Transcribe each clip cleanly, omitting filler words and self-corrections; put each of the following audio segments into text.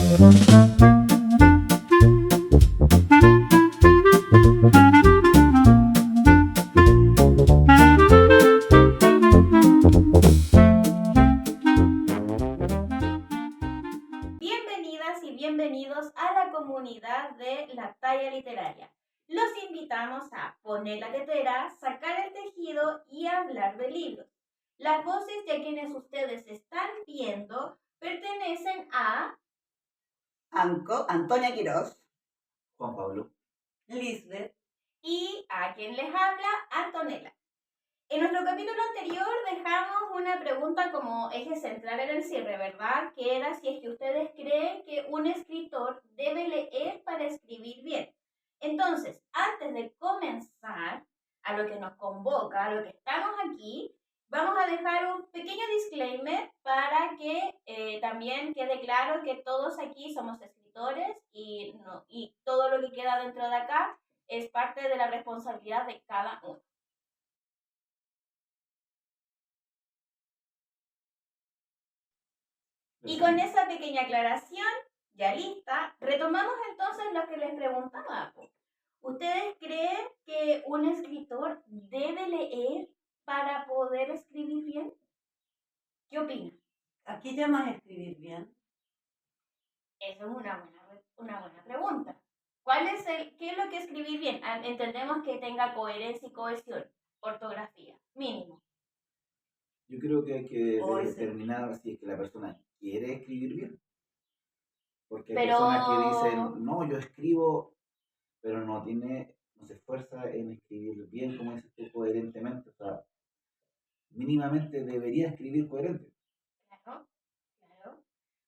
Bienvenidas y bienvenidos a la comunidad de La Talla Literaria. Los invitamos a poner la tetera, sacar el tejido y hablar de libros. Las voces de quienes ustedes están viendo pertenecen a Antonia Quirós, Juan Pablo. Lisbeth y a quien les habla, Antonella. En nuestro capítulo anterior dejamos una pregunta como eje central en el cierre, ¿verdad? Que era si es que ustedes creen que un escritor debe leer para escribir bien. Entonces, antes de comenzar a lo que nos convoca, a lo que estamos aquí, vamos a dejar un pequeño disclaimer para que también quede claro que todos aquí somos escritores y todo lo que queda dentro de acá es parte de la responsabilidad de cada uno. Y con esa pequeña aclaración ya lista, retomamos entonces lo que les preguntaba. ¿Ustedes creen que un escritor debe leer para poder escribir bien? ¿Qué opinan? ¿A qué llamas escribir bien? Esa es una buena pregunta. ¿Qué es lo que escribir bien? Entendemos que tenga coherencia y cohesión, ortografía, mínimo. Yo creo que hay que determinar si es que la persona quiere escribir bien. Porque hay personas que dicen, no, yo escribo, pero no se esfuerza en escribir bien, como dices tú, coherentemente. O sea, mínimamente debería escribir coherente. Claro.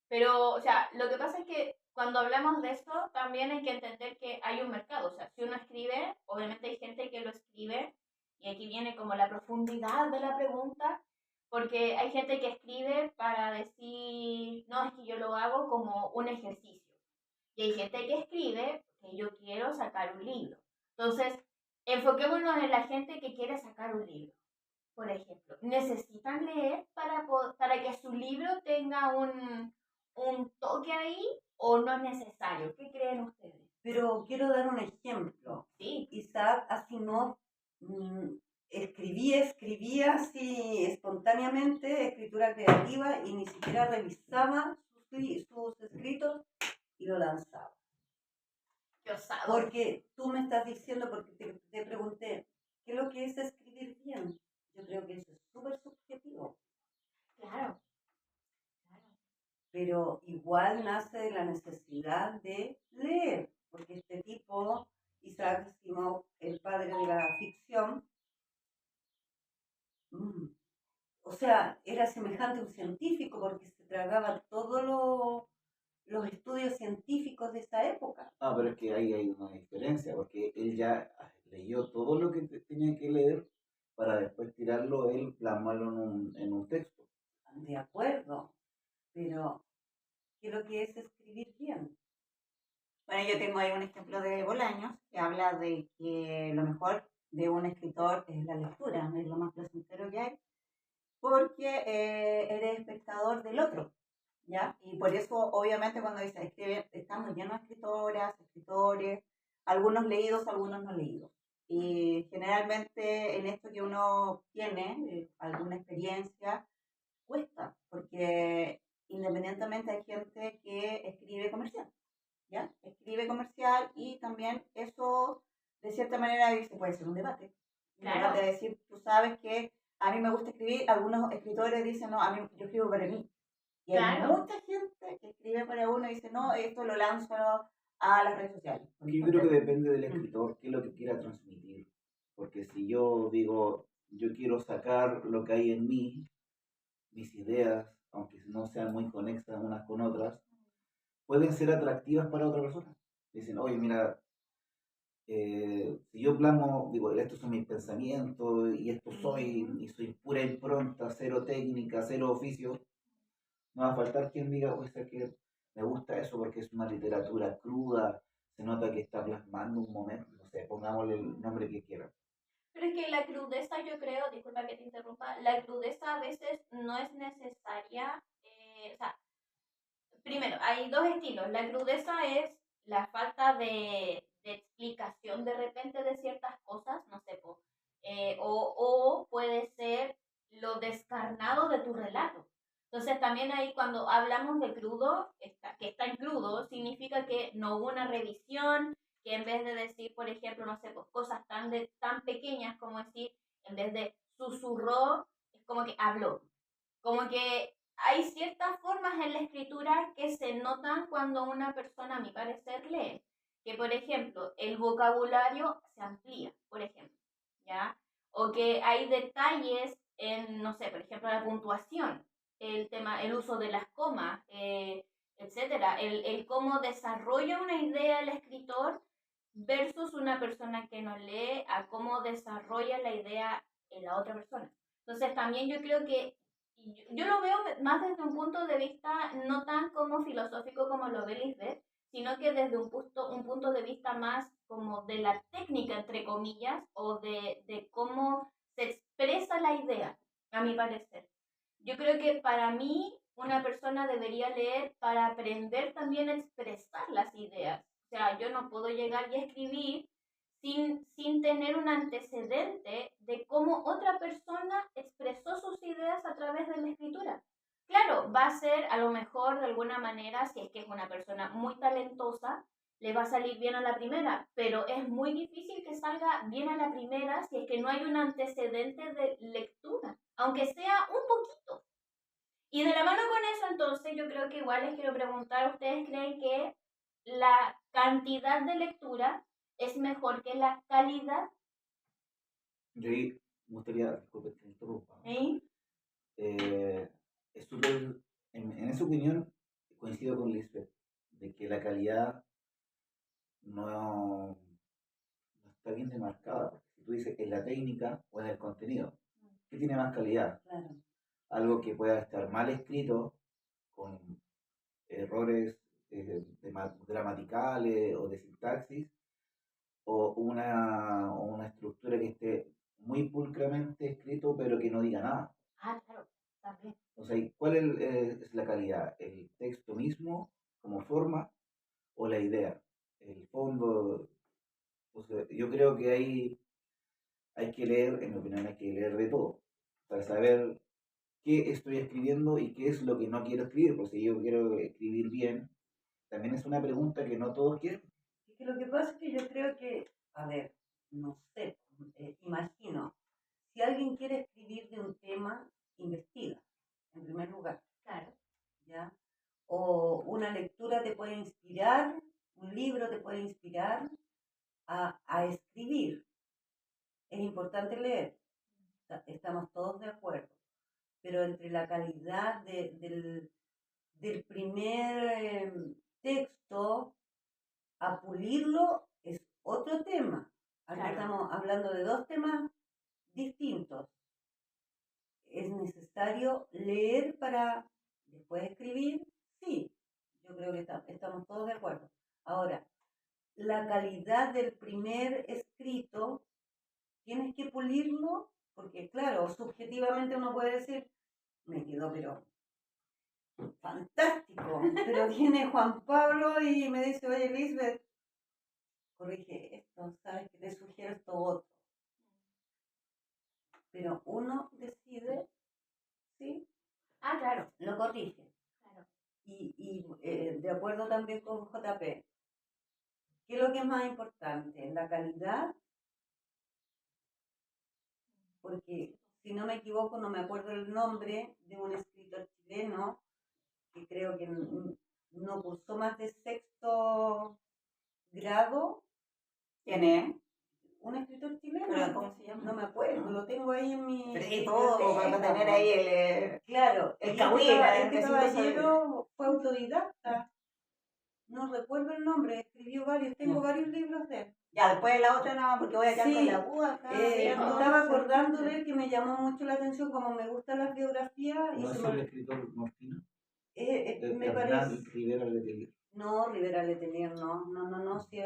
Pero, o sea, lo que pasa es que cuando hablamos de esto, también hay que entender que hay un mercado. O sea, si uno escribe, obviamente hay gente que lo escribe, y aquí viene como la profundidad de la pregunta, porque hay gente que escribe para decir, no, es que yo lo hago como un ejercicio. Y hay gente que escribe que yo quiero sacar un libro. Entonces, enfoquémonos en la gente que quiere sacar un libro. Por ejemplo, necesitan leer para que su libro tenga un toque ahí o no es necesario. ¿Qué creen ustedes? Pero quiero dar un ejemplo. Sí. Isaac Asimov escribía así espontáneamente, escritura creativa, y ni siquiera revisaba sus escritos y lo lanzaba. Qué osado. Porque tú me estás diciendo, porque te pregunté, ¿qué es lo que es escribir bien? Yo creo que eso es súper subjetivo. Claro. Pero igual nace de la necesidad de leer, porque este tipo, Isaac Asimov, el padre de la ficción, o sea, era semejante a un científico porque se tragaba todos los estudios científicos de esa época. Ah, pero es que ahí hay una diferencia, porque él ya leyó todo lo que tenía que leer para después tirarlo, él plasmarlo en un texto. De acuerdo, pero ¿qué es lo que es escribir bien? Bueno, yo tengo ahí un ejemplo de Bolaños que habla de que lo mejor de un escritor es la lectura, es lo más placentero que hay, porque eres espectador del otro, ¿ya? Y por eso, obviamente, cuando dice escribe, estamos llenos de escritoras, escritores, algunos leídos, algunos no leídos. Y generalmente en esto que uno tiene, alguna experiencia, cuesta, porque independientemente hay gente que escribe comercial. ¿Ya? Escribe comercial y también eso, de cierta manera, se puede ser un debate. Un debate de decir, tú sabes que a mí me gusta escribir, algunos escritores dicen, no, a mí yo escribo para mí. Y hay mucha gente que escribe para uno y dice, no, esto lo lanzo a las redes sociales. Yo creo que depende del escritor, qué es lo que quiera transmitir. Porque si yo digo, yo quiero sacar lo que hay en mí, mis ideas, aunque no sean muy conexas unas con otras, pueden ser atractivas para otra persona. Dicen, oye, mira, si yo plasmo, digo, estos son mis pensamientos y esto soy, y soy pura impronta, cero técnica, cero oficio, no va a faltar quien diga, pues es que me gusta eso porque es una literatura cruda, se nota que está plasmando un momento, no sé, pongámosle el nombre que quiera. Pero es que la crudeza, yo creo, disculpa que te interrumpa, la crudeza a veces no es necesaria, o sea, primero, hay dos estilos. La crudeza es la falta de explicación de repente de ciertas cosas, no sé, o puede ser lo descarnado de tu relato. Entonces también ahí cuando hablamos de crudo, que está en crudo, significa que no hubo una revisión, que en vez de decir, por ejemplo, no sé, pues cosas tan pequeñas como decir, en vez de susurró, es como que habló. Como que hay ciertas formas en la escritura que se notan cuando una persona, a mi parecer, lee. Que, por ejemplo, el vocabulario se amplía, por ejemplo, ¿ya? O que hay detalles en, no sé, por ejemplo, la puntuación, el tema, el uso de las comas, etcétera, el cómo desarrolla una idea el escritor versus una persona que no lee a cómo desarrolla la idea en la otra persona. Entonces también yo creo que yo lo veo más desde un punto de vista no tan como filosófico como lo ve Lisbeth, sino que desde un punto de vista más como de la técnica, entre comillas, o de cómo se expresa la idea, a mi parecer. Yo creo que para mí una persona debería leer para aprender también a expresar las ideas. O sea, yo no puedo llegar y escribir sin tener un antecedente de cómo otra persona expresó sus ideas a través de la escritura. Claro, va a ser a lo mejor de alguna manera, si es que es una persona muy talentosa, le va a salir bien a la primera, pero es muy difícil que salga bien a la primera si es que no hay un antecedente de lectura, aunque sea un poquito. Y de la mano con eso, entonces, yo creo que igual les quiero preguntar, ¿ustedes creen que la cantidad de lectura es mejor que la calidad? Yo ahí me gustaría, disculpe que te interrumpa, ¿Sí? es súper, en esa opinión coincido con Lisbeth, de que la calidad no está bien demarcada. Porque si tú dices en la técnica o en el contenido, ¿qué tiene más calidad? Claro. Algo que pueda estar mal escrito, con errores gramaticales o de sintaxis, o una estructura que esté muy pulcramente escrito pero que no diga nada. Ah, claro, también. O sea, ¿cuál es la calidad? ¿El texto mismo como forma o la idea? El fondo. O sea, yo creo que hay que leer, en mi opinión, hay que leer de todo para saber qué estoy escribiendo y qué es lo que no quiero escribir, porque si yo quiero escribir bien, también es una pregunta que no todos quieren. Es que lo que pasa es que yo creo que, a ver, no sé, imagino, si alguien quiere escribir de un tema, investiga, en primer lugar, Claro. ¿ya? O una lectura te puede inspirar, un libro te puede inspirar a escribir. Es importante leer, estamos todos de acuerdo, pero entre la calidad del primer texto a pulirlo es otro tema. Aquí Claro. estamos hablando de dos temas distintos. ¿Es necesario leer para después escribir? Sí, yo creo que estamos todos de acuerdo. Ahora, la calidad del primer escrito, tienes que pulirlo, porque claro, subjetivamente uno puede decir, me quedó pero fantástico, pero viene Juan Pablo y me dice, oye Lisbeth, corrige esto, sabes que te sugiero esto otro. Pero uno decide, ¿sí? Ah, claro. Lo corrige. Claro. Y de acuerdo también con JP, ¿qué es lo que es más importante? La calidad, porque si no me equivoco, no me acuerdo el nombre de un escritor chileno que creo que no cursó más de sexto grado. ¿Quién es? Un escritor chileno. ¿Pero cómo se llama? No me acuerdo, lo tengo ahí en mi. Pero es todo, para tener ahí el. Claro, el este cahuila, este caballero fue autodidacta. No recuerdo el nombre, escribió varios, tengo varios libros de él. Ya, después la otra nada más porque voy a quedar con la búa acá. Me estaba acordando de él que me llamó mucho la atención, como me gustan las biografías. ¿No es el escritor morfino? Me Hernán parece. Rivera Letelier. No, Rivera Letelier, no, sí,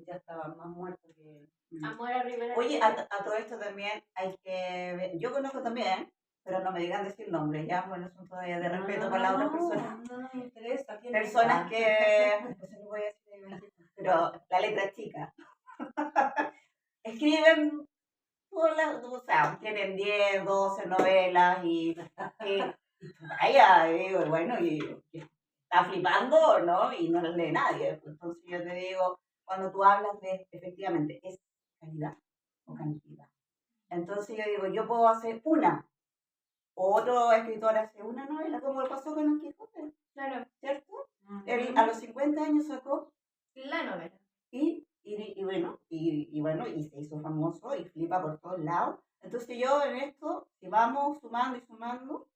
ya estaba más muerto que él. Amor a Rivera. Oye, a todo esto también hay que ver. Yo conozco también, pero no me digan decir nombre, ya, bueno, es un todavía de No, respeto no, para la no, otra no, persona. no nos interesa. ¿Quién Personas está? que, no sé lo voy a decir, pero la letra chica, escriben, o sea, tienen 10, 12 novelas y vaya, digo, bueno, y está flipando, ¿no? Y no las lee nadie. Entonces yo te digo, cuando tú hablas de, efectivamente, ¿es calidad o cantidad? Entonces yo digo, yo puedo hacer una, o otro escritor hace una novela, como lo pasó con Don Quijote, Claro, ¿cierto? Él a los 50 años sacó la novela. y se hizo famoso y flipa por todos lados. Entonces yo en esto, si vamos sumando y sumando,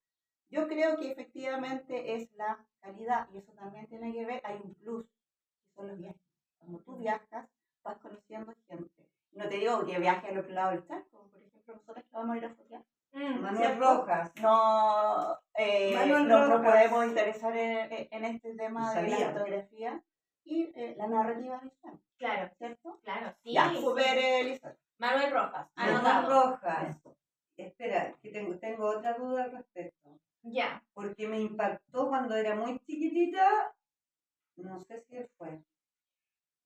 yo creo que efectivamente es la calidad y eso también tiene que ver, hay un plus, que son los viajes. Cuando tú viajas, vas conociendo gente. No te digo que viajes al otro lado del charco, por ejemplo, nosotros que vamos a ir a fotear. Manuel ¿Cierto? Rojas. No, Manuel nos Rojas. podemos interesar en este tema de la Sabía. fotografía y la narrativa visual, Claro, ¿cierto? claro, sí. Ya, sí. súper Elizabeth. Manuel Rojas, Manuel anotado. Rojas. Espera, que tengo otra duda al respecto. Ya. Porque me impactó cuando era muy chiquitita. No sé si él fue.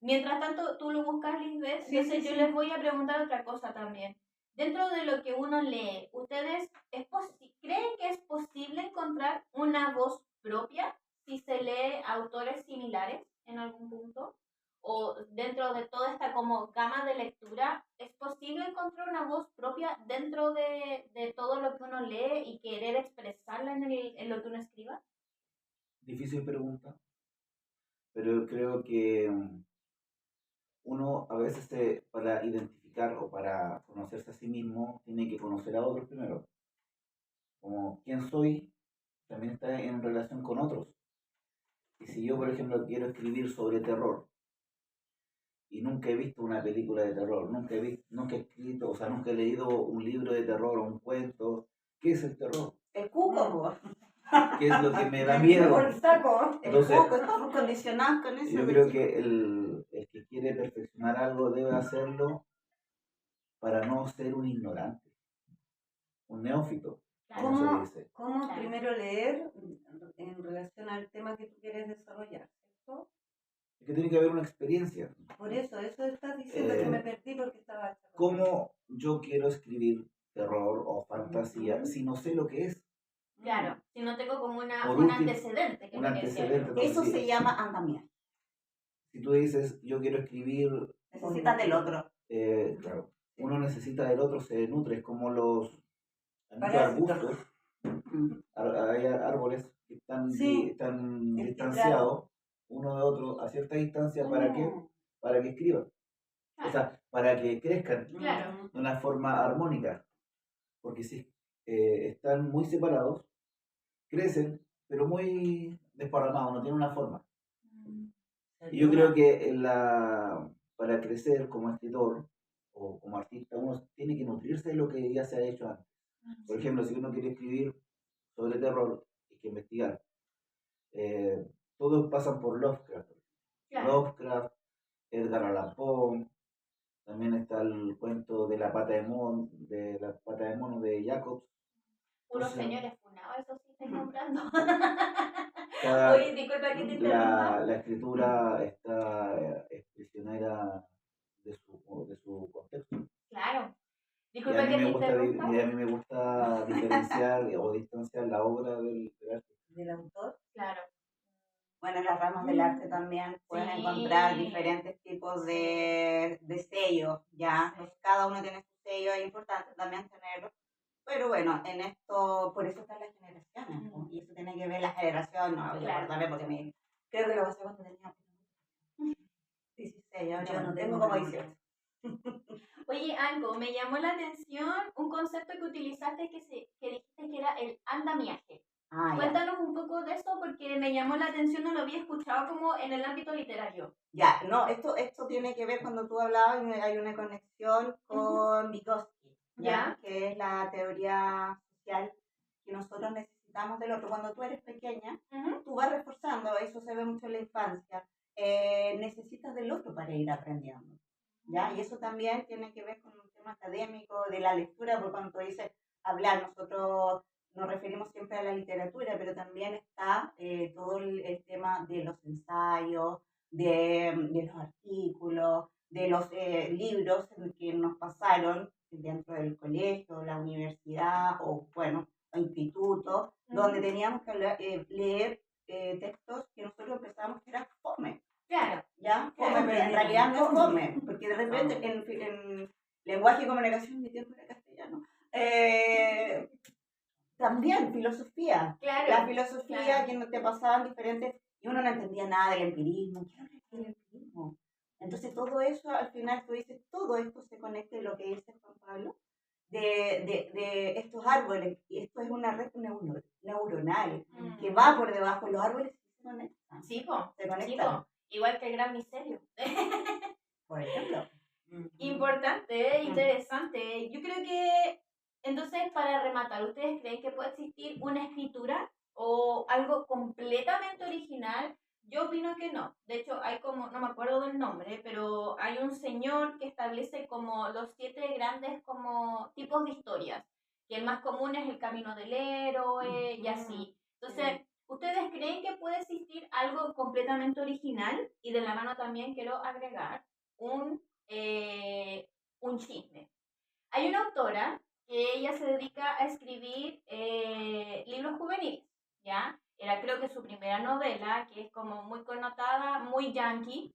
Mientras tanto, tú lo buscas, Lisbeth, Sí, entonces sí, yo sí. les voy a preguntar otra cosa también. Dentro de lo que uno lee, ¿ustedes creen que es posible encontrar una voz propia si se lee autores similares en algún punto? ¿O dentro de toda esta como gama de lectura, es posible encontrar una voz propia dentro de todo lo que uno lee y querer expresarla en lo que uno escriba? Difícil pregunta, pero creo que uno a veces para identificar o para conocerse a sí mismo tiene que conocer a otros primero. Como quién soy también está en relación con otros. Y si yo, por ejemplo, quiero escribir sobre terror y nunca he visto una película de terror, nunca he escrito, o sea, nunca he leído un libro de terror o un cuento, ¿qué es el terror? El cuco, po. ¿Qué es lo que me da Me miedo? llevo el saco. El Entonces, cuco, estamos condicionados con eso. yo de creo chico. que el que quiere perfeccionar algo debe hacerlo para no ser un ignorante, un neófito, como se ¿Cómo, dice. cómo Claro. primero leer en relación al tema que tú quieres desarrollar? ¿Cierto? Es que tiene que haber una experiencia. Por eso estás diciendo que me perdí porque estaba... ¿Cómo yo quiero escribir terror o fantasía Ujú. si no sé lo que es? Claro, si no tengo como un Por último, antecedente. Que un es lo que decía antecedente. yo. Entonces, Eso si- se llama andamiaje. Si tú dices, yo quiero escribir, Necesitas del otro. claro, uno necesita del otro, se nutre, es como hay muchos Parásitos. arbustos, Mm. hay árboles que Sí, están el distanciados uno de otro a cierta distancia para que escriban, o sea, para que crezcan Claro. de una forma armónica, porque si están muy separados, crecen, pero muy desparramados, no tienen una forma. Y yo creo que para crecer como escritor o como artista, uno tiene que nutrirse de lo que ya se ha hecho antes. Por ejemplo, si uno quiere escribir sobre terror, hay que investigar. Todos pasan por Lovecraft. Claro. Lovecraft, Edgar Allan Poe, también está el cuento de la pata de mono de Jacobs. Puros Entonces, señores funados, eso sí estoy nombrando. cada- Oye, disculpa que te interrumpa. la escritura es prisionera de su contexto. Claro. Y a Disculpa mí que me te gusta, interrumpa. a mí me gusta diferenciar o distanciar la obra del arte. del autor. Claro. Bueno, en las ramas del arte también puedes Sí. encontrar diferentes tipos de sellos, ¿ya? Sí. Pues cada uno tiene su sello, es importante también tenerlo. Pero bueno, en esto, por eso están las generaciones, ¿no? Y eso tiene que ver la generación, no voy a Claro. acordarme porque creo que lo pasé cuando tenía 16, ahora Yo no tengo tengo como memoria. 18. Oye, Anko, me llamó la atención un concepto que utilizaste que dijiste que era el andamiaje. Ah, ya. Cuéntanos un poco de eso porque me llamó la atención, no lo había escuchado como en el ámbito literario. Ya, no, esto tiene que ver cuando tú hablabas, hay una conexión con Vygotsky, Ya. que es la teoría social que nosotros necesitamos del otro. Cuando tú eres pequeña, Ujú. tú vas reforzando, eso se ve mucho en la infancia, necesitas del otro para ir aprendiendo, ¿ya? Y eso también tiene que ver con un tema académico, de la lectura, porque cuando tú dices hablar, nosotros nos referimos siempre a la literatura, pero también está todo el tema de los ensayos, de los artículos, de los libros que nos pasaron dentro del colegio, la universidad o, bueno, o instituto, donde teníamos que leer textos que nosotros pensábamos que eran fome. Claro. ¿Ya? Fome, Claro, pero en realidad no es fome, porque de repente en lenguaje y comunicación, mi tiempo era castellano, también filosofía. Claro, La filosofía claro. que no te pasaban diferentes, y uno no entendía nada del empirismo. ¿Qué es el empirismo? Entonces todo eso, al final tú dices, todo esto se conecta en lo que dice Juan Pablo, de estos árboles, y esto es una red neuronal que va por debajo, los árboles se conectan. Sí, po. Se Sí, conectan, po. Igual que el gran misterio. por ejemplo. Importante, interesante. Yo creo que, entonces, para rematar, ¿ustedes creen que puede existir una escritura o algo completamente original? Yo opino que no. De hecho, hay como, no me acuerdo del nombre, pero hay un señor que establece como los 7 grandes como tipos de historias. Que el más común es el camino del héroe y así. Entonces, ¿ustedes creen que puede existir algo completamente original? Y de la mano también quiero agregar un chisme. Hay una autora que ella se dedica a escribir libros juveniles, ¿ya? Era creo que su primera novela, que es como muy connotada, muy yankee.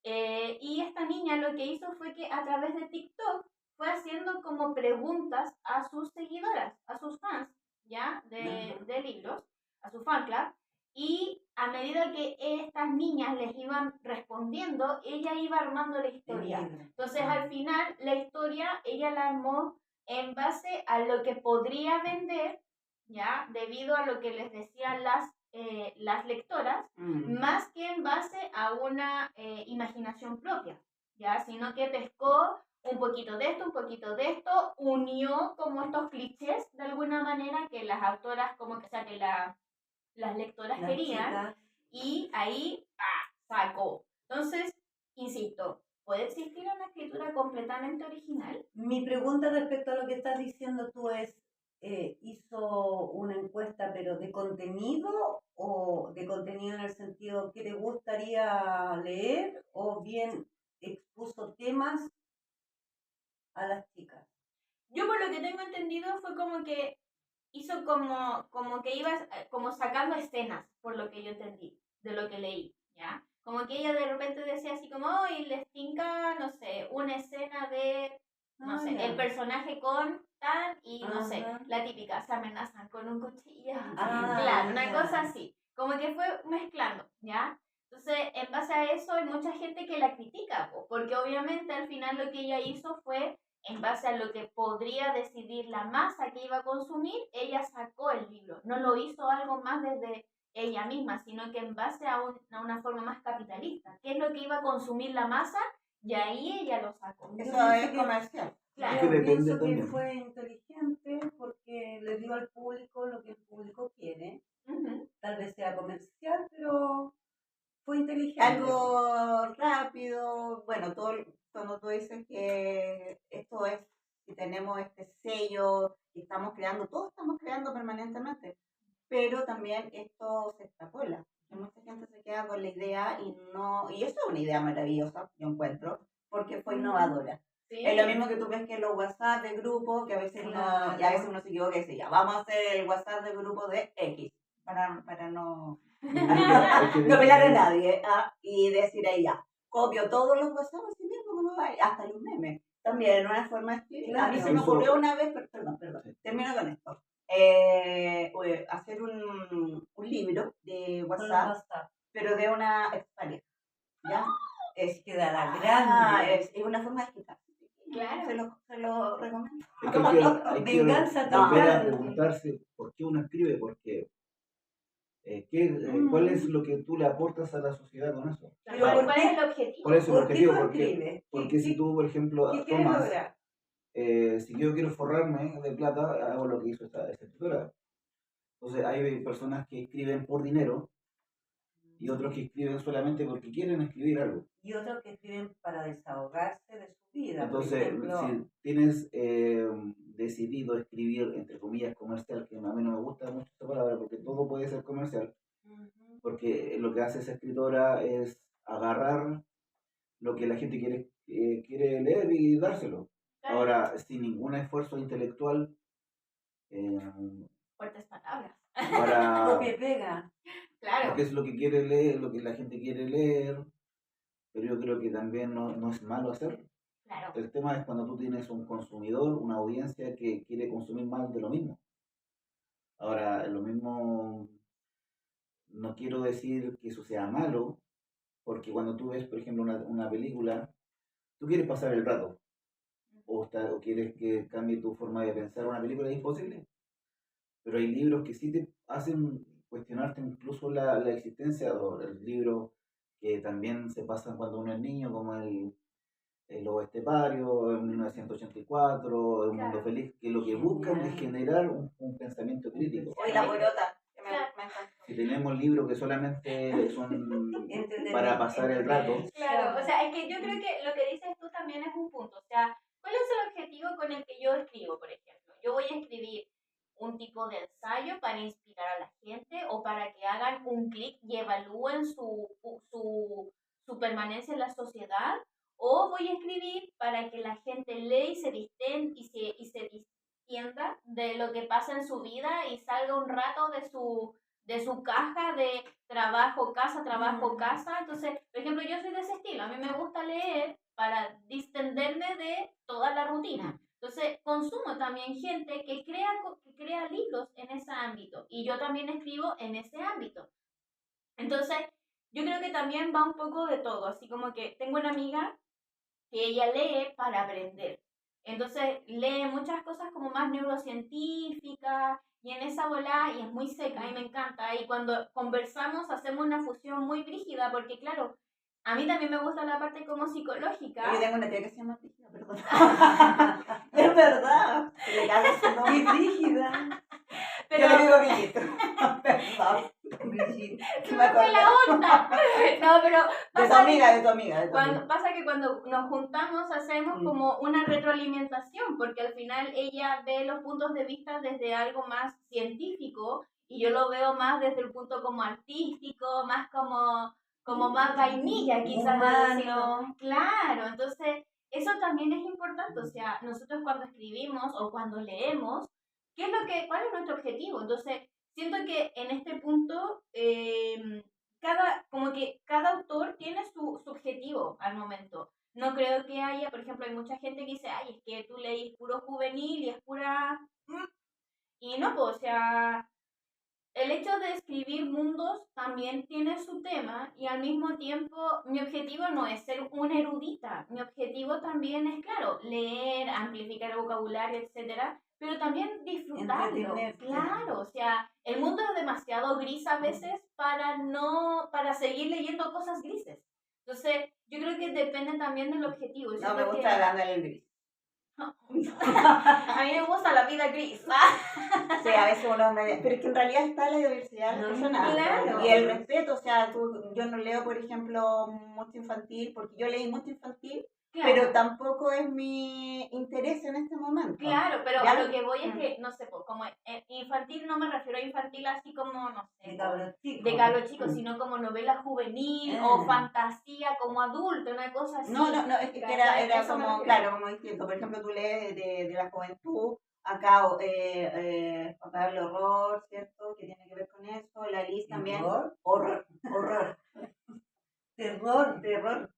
Y esta niña lo que hizo fue que a través de TikTok fue haciendo como preguntas a sus seguidoras, a sus fans, ¿ya? De libros, a su fan club. Y a medida que estas niñas les iban respondiendo, ella iba armando la historia. Entonces, al final, la historia ella la armó en base a lo que podría vender, ¿ya? Debido a lo que les decían las lectoras, más que en base a una imaginación propia, ¿ya? Sino que pescó un poquito de esto, un poquito de esto, unió como estos clichés de alguna manera que las autoras, como que, o sea, que las lectoras Las querían, chicas. y ahí sacó. Entonces, insisto, ¿puede existir una escritura completamente original? Mi pregunta respecto a lo que estás diciendo tú es, ¿hizo una encuesta pero de contenido o de contenido en el sentido que te gustaría leer o bien expuso temas a las chicas? Yo por lo que tengo entendido fue como que hizo como que iba como sacando escenas, por lo que yo entendí, de lo que leí, ¿ya? Como que ella de repente decía así como, oh, y les tinca, no sé, una escena de, no sé, ya. el personaje con tal y, no sé, Ajá. la típica, se amenazan con un cuchillo. Ah, Claro, una ya. cosa así. Como que fue mezclando, ¿ya? Entonces, en base a eso hay mucha gente que la critica, porque obviamente al final lo que ella hizo fue en base a lo que podría decidir la masa que iba a consumir, ella sacó el libro. No lo hizo algo más desde ella misma, sino que en base a una forma más capitalista. ¿Qué es lo que iba a consumir la masa? Y ahí ella lo sacó. Eso es comercial. Claro. que depende Pienso que también. fue inteligente porque le dio al público lo que el público quiere. Tal vez sea comercial, pero fue inteligente. Algo rápido, bueno, cuando tú dices que esto es, que tenemos este sello, que estamos creando, todos estamos creando permanentemente, pero también esto se extrapola. Que mucha gente se queda con la idea y eso es una idea maravillosa, yo encuentro, porque fue innovadora. Sí. Es lo mismo que tú ves que los WhatsApp de grupo, que a veces uno se equivoca y dice, ya, vamos a hacer el WhatsApp de grupo de X, para no no pelar a nadie, y decir ahí ya, copio todos los WhatsApp así mismo como va, hasta los memes. También una forma de escribir. Claro. A mí se me ocurrió una vez, perdón, termino con esto. Hacer un libro de WhatsApp, pero de una expareja. ¿Ya? Es que da la grande. Es una forma de explicar. Claro. Se lo recomiendo. Es que hay que Venganza volver a total. preguntarse por qué uno escribe, porque ¿cuál es lo que tú le aportas a la sociedad con eso? Pero ¿Cuál ¿por es qué? el objetivo? ¿Cuál es el ¿Por qué objetivo? tú escribes? Porque si tú, por ejemplo, ¿Qué quieres tomas, lograr? si yo quiero forrarme de plata, hago lo que hizo esta escritora. Entonces hay personas que escriben por dinero y otros que escriben solamente porque quieren escribir algo. Y otros que escriben para desahogarse de su vida. Entonces, por ejemplo, si tienes decidido escribir, entre comillas, comercial, que a mí no me gusta mucho esta palabra porque todo puede ser comercial, porque lo que hace esa escritora es agarrar lo que la gente quiere leer y dárselo. Claro. Ahora, sin ningún esfuerzo intelectual, Fuertes palabras. para, Copia y pega. Claro. porque es lo que quiere leer, lo que la gente quiere leer, pero yo creo que también no es malo hacerlo. Claro. El tema es cuando tú tienes un consumidor, una audiencia que quiere consumir más de lo mismo. Ahora, lo mismo, no quiero decir que eso sea malo, porque cuando tú ves, por ejemplo, una película, tú quieres pasar el rato, o quieres que cambie tu forma de pensar una película, es imposible. Pero hay libros que sí te hacen cuestionarte incluso la existencia, o el libro que también se pasan cuando uno es niño, como el Lobo Estepario, en 1984, El Mundo Claro. Feliz, que lo que buscan es generar un pensamiento crítico. Hoy la porota, que me Claro. encanta. Si tenemos libros que solamente son para pasar el rato, Claro, o sea, es que yo creo que lo que dices tú también es un punto. O sea, ¿cuál es el objetivo con el que yo escribo, por ejemplo? Yo voy a escribir un tipo de ensayo para inspirar a la gente o para que hagan un clic y evalúen su permanencia en la sociedad, o voy a escribir para que la gente lea y se se distienda de lo que pasa en su vida y salga un rato de su caja de trabajo, casa. Entonces, por ejemplo, yo soy de ese estilo. A mí me gusta leer para distenderme de toda la rutina. Entonces, consumo también gente que crea libros en ese ámbito. Y yo también escribo en ese ámbito. Entonces, yo creo que también va un poco de todo. Así como que tengo una amiga que ella lee para aprender. Entonces lee muchas cosas como más neurocientíficas y en esa bola y es muy seca y me encanta. Y cuando conversamos hacemos una fusión muy brígida porque claro, a mí también me gusta la parte como psicológica. Yo tengo una tía que se llama Brígida, perdón. Es verdad. Le cambia su ¡Qué nombre. rígida! Yo le digo Brigitte. Perdón. Brigitte. Se me fue la onda. No, pero De tu amiga, de tu amiga. Cuando pasa que cuando nos juntamos hacemos como una retroalimentación, porque al final ella ve los puntos de vista desde algo más científico y yo lo veo más desde el punto como artístico, más como más vainilla quizás. Humano. Claro, entonces eso también es importante, o sea, nosotros cuando escribimos o cuando leemos, ¿cuál es nuestro objetivo? Entonces, siento que en este punto como que cada autor tiene su objetivo al momento. No creo que haya, por ejemplo, hay mucha gente que dice, ay, es que tú leís puro juvenil y es pura... Y no, pues, o sea, el hecho de escribir mundos también tiene su tema y al mismo tiempo mi objetivo no es ser una erudita, mi objetivo también es, claro, leer, amplificar el vocabulario, etcétera, pero también disfrutarlo. Claro, o sea, el mundo es demasiado gris a veces para seguir leyendo cosas grises. Entonces, yo creo que depende también del objetivo. Yo No me creo que- gusta dándole el gris. A mí me gusta la vida gris. Sí, a veces uno me... Pero es que en realidad está la diversidad de las personas. Claro. Y el respeto, o sea, yo no leo, por ejemplo, mucho infantil, porque yo leí mucho infantil, Claro. pero tampoco es mi interés en este momento. Claro, pero ¿Ya? a lo que voy es que, no sé, pues, como infantil no me refiero a infantil así como, no sé, De cabros chicos. de cabros chicos, sino como novela juvenil o fantasía como adulto, una cosa así. No, es que ¿Cachai? era Eso me como, refiero. claro, como distinto. Por ejemplo, tú lees de la juventud, acá Juan Pablo Horror, ¿cierto? Que tiene que ver con eso. La Liz también. Horror. Terror.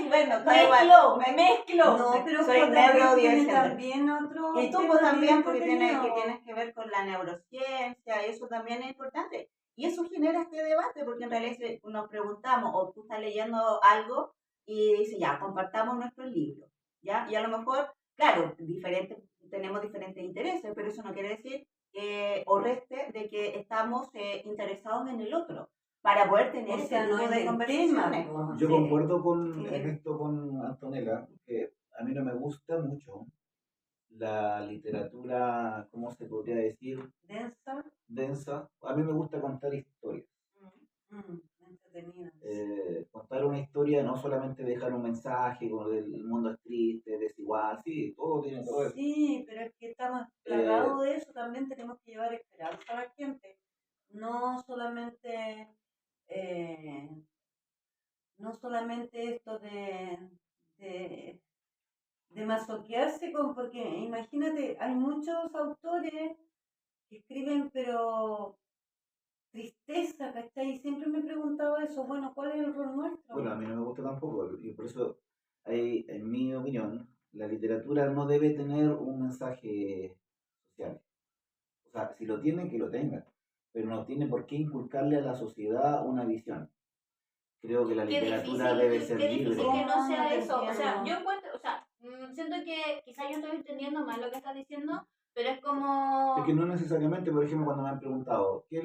Bueno, está igual. Me mezclo. No, pero soy tiene neurodivergente. también otro. Y tú tema pues también, bien porque contenido. tienes que ver con la neurociencia, eso también es importante. Y eso genera este debate, porque en realidad nos preguntamos, o tú estás leyendo algo y dices, ya, compartamos nuestros libros, ¿ya? Y a lo mejor, claro, tenemos diferentes intereses, pero eso no quiere decir o reste de que estamos interesados en el otro, para poder tener O sea, este no tipo es de el conversaciones. tema, pues. yo Sí. concuerdo Sí. en esto con Antonella, que a mí no me gusta mucho la literatura, ¿cómo se podría decir? Densa. A mí me gusta contar historias. Entretenida. Contar una historia historia, no solamente dejar un mensaje con el mundo es triste, desigual, sí, todo tiene todo eso. Sí, pero es que estamos plagados de eso, también tenemos que llevar esperanza a la gente. No solamente, eh, no solamente esto de, de masoquearse con, porque imagínate, hay muchos autores que escriben, pero tristeza, ¿cachai? Y siempre me he preguntado eso, bueno, ¿cuál es el rol nuestro? Bueno, a mí no me gusta tampoco, y por eso, en mi opinión, la literatura no debe tener un mensaje social. O sea, si lo tiene, que lo tenga, pero no tiene por qué inculcarle a la sociedad una visión. Creo que la literatura debe ser qué difícil libre. que no sea No te eso. O sea, entiendo. yo encuentro, o sea, siento que quizás yo estoy entendiendo mal lo que estás diciendo, pero es como... Es que no necesariamente, por ejemplo, cuando me han preguntado qué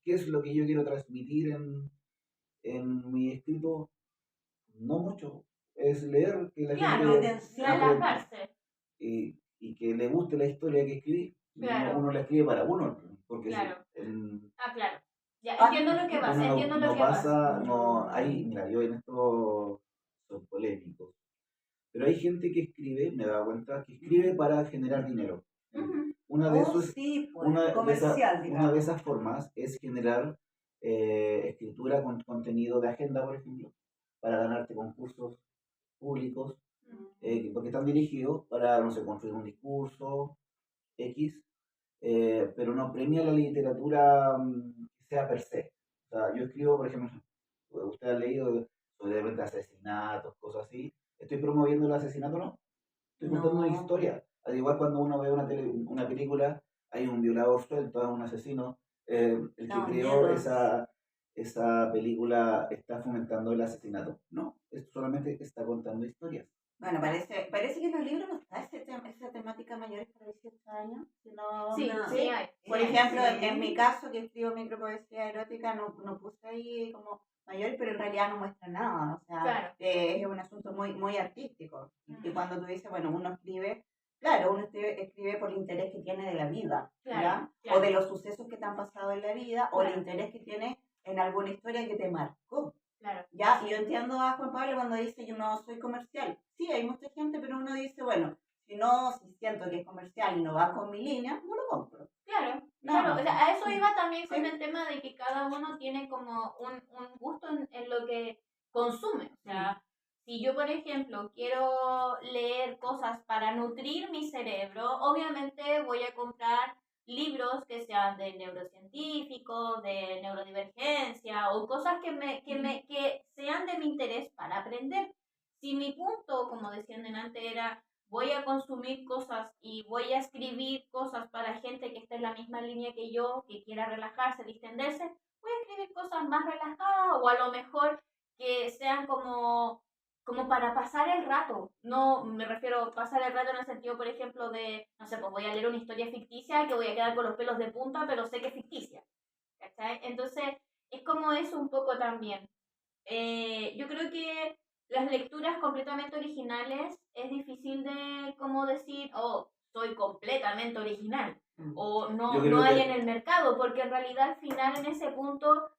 es lo que yo quiero transmitir en mi escrito, no mucho. Es leer, que la Claro, gente Atención. aprenda relajarse. y que le guste la historia que escribí. Claro. Uno la escribe para uno, porque Claro. en- Ah, claro. Ya, Ah, entiendo lo que vas, uno entiendo lo no que vas. pasa, no hay, mira, yo en esto son polémicos, pero hay gente que escribe, me he dado cuenta, que escribe para generar dinero. Ujú. Una de Oh, esos, sí, pues, una comercial, una de digamos. esas formas es generar escritura con contenido de agenda, por ejemplo, para ganarte concursos públicos, porque están dirigidos para, no sé, construir un discurso X, pero no premia la literatura que sea per se. O sea, yo escribo, por ejemplo, usted ha leído sobre de repente asesinatos, cosas así. ¿Estoy promoviendo el asesinato? No. Estoy contando una No, historia. Al igual cuando uno ve una película, hay un violador suelto, hay un asesino. El que estamos creó llenos. esa película está fomentando el asesinato. No, esto solamente está contando historias. Bueno, parece que en los libros no está esa temática mayores para 18 años, sino, Sí, no. sí hay. por Sí. ejemplo, Sí. en mi caso, que escribo micropoesía erótica, no puse ahí como mayores, pero en realidad no muestra nada, o sea, Claro. es un asunto muy artístico. Y cuando tú dices, bueno, uno escribe, claro, uno escribe por el interés que tiene de la vida, Claro, ¿ya? claro. O de los sucesos que te han pasado en la vida, o el Claro. interés que tiene en alguna historia que te marcó. Claro. Ya, y yo entiendo a Juan Pablo cuando dice yo no soy comercial. Sí, hay mucha gente, pero uno dice, bueno, si siento que es comercial y no va con mi línea, no lo compro. Claro, No. claro, o sea, a eso iba también con Sí. el tema de que cada uno tiene como un gusto en lo que consume. O sea, si yo, por ejemplo, quiero leer cosas para nutrir mi cerebro, obviamente voy a comprar libros que sean de neurocientíficos, de neurodivergencia o cosas que sean de mi interés para aprender. Si mi punto, como decían delante, era voy a consumir cosas y voy a escribir cosas para gente que esté en la misma línea que yo, que quiera relajarse, distenderse, voy a escribir cosas más relajadas o a lo mejor que sean como para pasar el rato. No me refiero a pasar el rato en el sentido, por ejemplo, de, no sé, pues voy a leer una historia ficticia que voy a quedar con los pelos de punta, pero sé que es ficticia. ¿Cachai? Entonces, es como eso un poco también. Yo creo que las lecturas completamente originales es difícil de como decir, oh, soy completamente original o Yo no, creo no hay que- en el mercado, porque en realidad al final en ese punto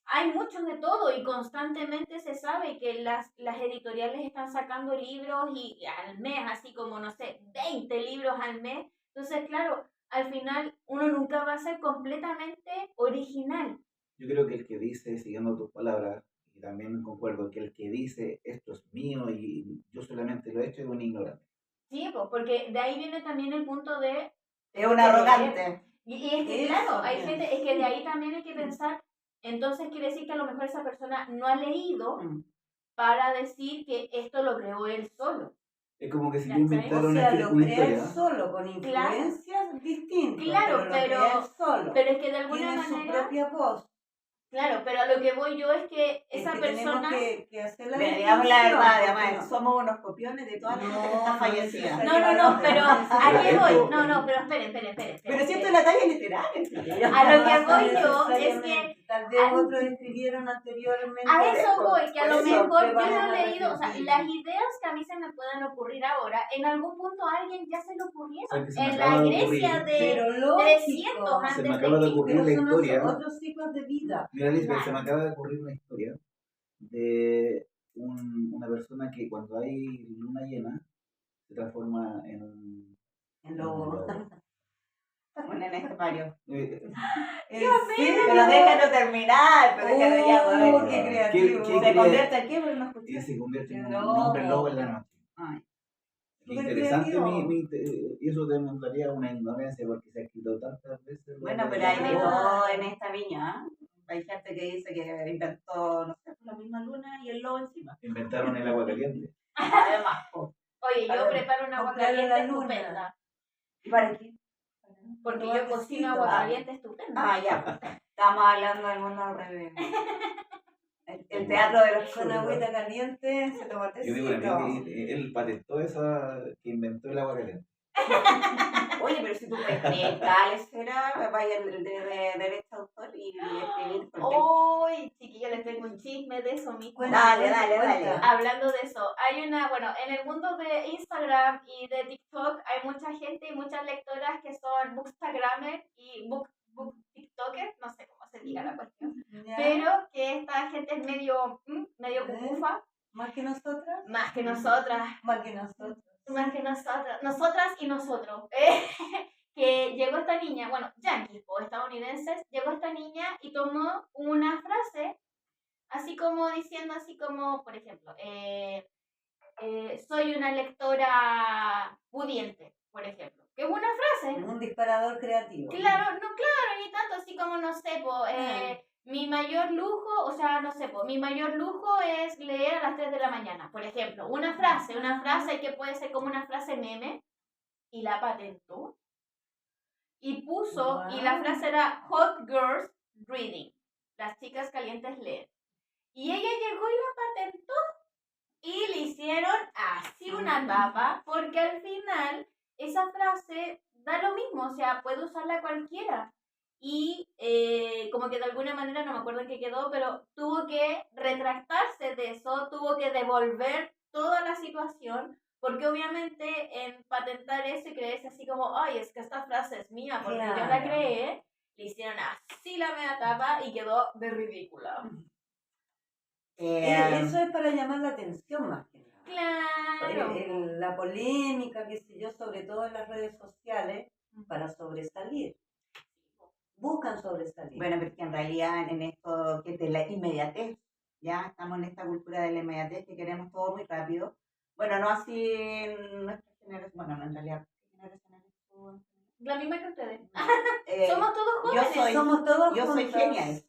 hay mucho de todo y constantemente se sabe que las editoriales están sacando libros y al mes, así como, no sé, 20 libros al mes. Entonces, claro, al final uno nunca va a ser completamente original. Yo creo que el que dice, siguiendo tus palabras, y también concuerdo, que el que dice esto es mío y yo solamente lo he hecho es un ignorante. Sí, pues, porque de ahí viene también el punto de Es un arrogante. y es que, Eso claro, hay pienso. gente, es que de ahí también hay que pensar, entonces quiere decir que a lo mejor esa persona no ha leído para decir que esto lo creó él solo. Es como que si yo ¿Cachai? inventara O sea, lo una crea él historia, solo, con influencias distintas. Claro, lo crea él solo. pero es que de alguna Tiene su manera, propia voz. claro, pero a lo que voy yo es que Es esa que persona... tenemos que hacer la Digamos la distinción, verdad, porque además, no- somos unos copiones de toda la gente que está No, fallecida. No, pero ¿a qué Pero voy? esto- No, pero esperen. Pero si esto es la talla literaria. A lo que No voy yo es necesariamente. que Tal vez otros escribieron anteriormente. a eso voy, que a lo por eso, mejor que yo vamos no a he leído, o sea, repetir. las ideas que a mí se me pueden ocurrir ahora, en algún punto a alguien ya se le ocurrieron. ¿sabes qué se me En acaba la de Grecia ocurrir? de Pero 300 lógico. antes Se me de acaba de Cristo. ocurrir Pero la son historia. otros ciclos de vida. Mira, Lisbeth, se me Claro. acaba de ocurrir una historia de persona que cuando hay luna llena se transforma en un En lobo. Un estepario. Eh, Pero déjalo terminar, pero déjalo ya, pues, Oh, qué creativo. Se convierte en qué, pero no escuché. y se convierte en un No. hombre lobo en la noche. Ay. Qué Súper interesante, creativo. y eso demostraría una ignorancia porque se ha escrito tantas veces. Bueno, pero hay de todo en esta viña. Hay gente que dice que inventó, no sé, la misma luna y el lobo encima. Inventaron el agua caliente. Además, pues. Oye, A yo ver, preparo una agua comprarle caliente la luna. estupenda. ¿Y para qué? Porque Tomar yo cocino tecito. agua Ah. caliente estupenda. Ah, ya. Estamos hablando del mundo al revés. El teatro de los Con churros. agüita caliente se toma Yo tengo un tecito. amigo que él patentó esa, que inventó el agua caliente. Oye, pero si tú puedes creer tal esfera, vaya de derecho de autor y escribir. Hoy, chiquillos, les tengo un chisme de eso mismo. Dale, dale, dale. Hablando de eso, hay bueno, en el mundo de Instagram y de TikTok hay mucha gente y muchas lectoras que son bookstagramers y book tiktokers, no sé cómo se diga la cuestión, ¿Ya? pero que esta gente es medio cucufa, ¿Más que nosotras? más que nosotras. Más que nosotros. Más que nosotras y nosotros. Que llegó esta niña, bueno, yanquis o estadounidenses, llegó esta niña y tomó una frase, así como diciendo, así como, por ejemplo, soy una lectora pudiente, por ejemplo. Que es una frase. Un disparador creativo. Claro, no, claro, ni tanto, así como, no sé, mi mayor lujo, o sea, no sé, mi mayor lujo es leer a las 3 de la mañana, por ejemplo. Una frase que puede ser como una frase meme, y la patentó. Y puso, y la frase era Hot Girls Reading, las chicas calientes leen. Y ella llegó y la patentó, y le hicieron así una tapa, porque al final esa frase da lo mismo, o sea, puede usarla cualquiera. Y como que de alguna manera, no me acuerdo en qué quedó, pero tuvo que retractarse de eso, tuvo que devolver toda la situación, porque obviamente en patentar eso y creerse así como, ay, es que esta frase es mía, porque yo la Claro. creé, le hicieron así la media tapa y quedó de ridícula. Eso es para llamar la atención más que nada. Claro. La polémica, qué sé yo, sobre todo en las redes sociales, para sobresalir. Buscan sobresalir. Bueno, pero es que en realidad en esto que es de la inmediatez, ya estamos en esta cultura de la inmediatez que queremos todo muy rápido. Bueno, no así en nuestra generación, bueno, no, en realidad, ¿qué generación eres tú? La misma que ustedes. Eh, Somos todos jóvenes. Somos todos yo soy juntos. genial.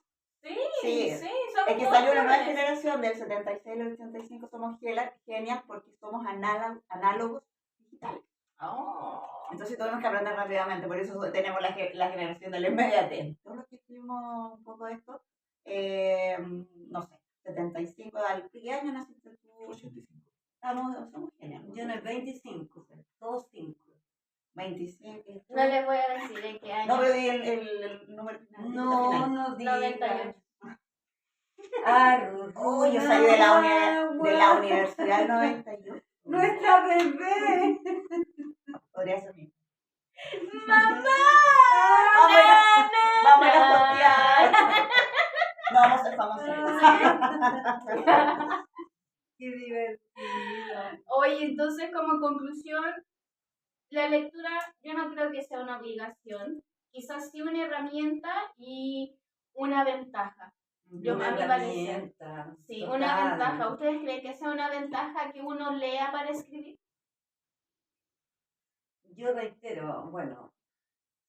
Sí, somos Es que todos salió una nueva jóvenes. generación del 76 al 85, somos genial porque somos análogos digitales. Oh. Entonces tenemos que aprender rápidamente, por eso tenemos la generación del inmediatez. Todos los que escribimos un poco de esto, no sé, 75, ¿qué año naciste tú? 85. Somos geniales. Yo en el 25, todos 5. 25. No les voy a decir en qué año. No, pero di el número final. No digas. 98. Oh, yo salí de la universidad del 91. Nuestra bebé. Podría ser mi. ¡Mamá! Vamos a postear. No vamos a ser famosos. Qué divertido. Oye, entonces como conclusión, la lectura yo no creo que sea una obligación, quizás sí una herramienta y una ventaja. Yo Una a mi parecer. herramienta. Sí, total. una ventaja. ¿Ustedes creen que sea una ventaja que uno lea para escribir? Yo reitero, bueno,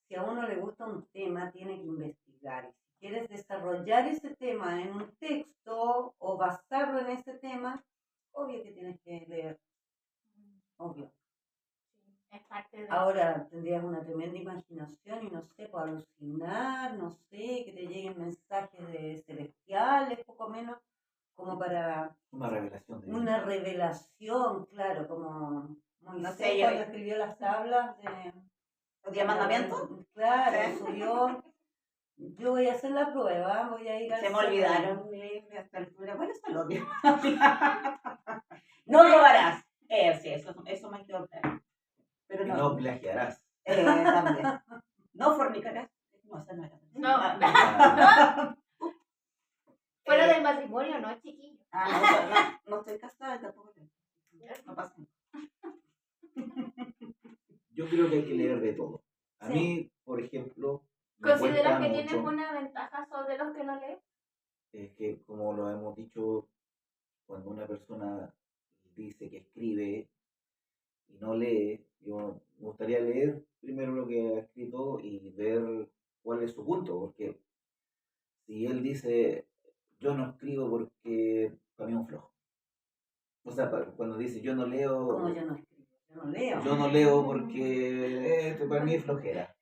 si a uno le gusta un tema, tiene que investigar. Y si quieres desarrollar ese tema en un texto o basarlo en ese tema, obvio que tienes que leer. Obvio. Es parte de... Ahora tendrías una tremenda imaginación y no sé, para alucinar, no sé, que te lleguen mensajes de celestiales, poco menos, como para Una revelación de una revelación, claro, como Moisés No sé, cuando escribió las tablas de ¿Los 10 mandamientos? Claro, Sí. subió. Yo voy a hacer la prueba, voy a ir al Se me cerro. olvidaron a esta altura. ¿Cuál es el odio? No robarás. Sí, eso me quedó claro. Pero Y no. no plagiarás. También. No fornicarás. No, esa no era. No. Ah, Fuera del matrimonio, no, chiquillo. No estoy casada tampoco. creo que hay que leer de todo. A Sí. mí, por ejemplo, me ¿Consideras cuesta que tienes mucho, una ventaja sobre los que no leen? es que como lo hemos dicho, cuando una persona dice que escribe y no lee, yo me gustaría leer primero lo que ha escrito y ver cuál es su punto, porque si él dice, yo no escribo porque para mí es un flojo. O sea, cuando dice, yo no Como leo, yo no escribo, yo no leo. yo no leo porque esto para mí es flojera.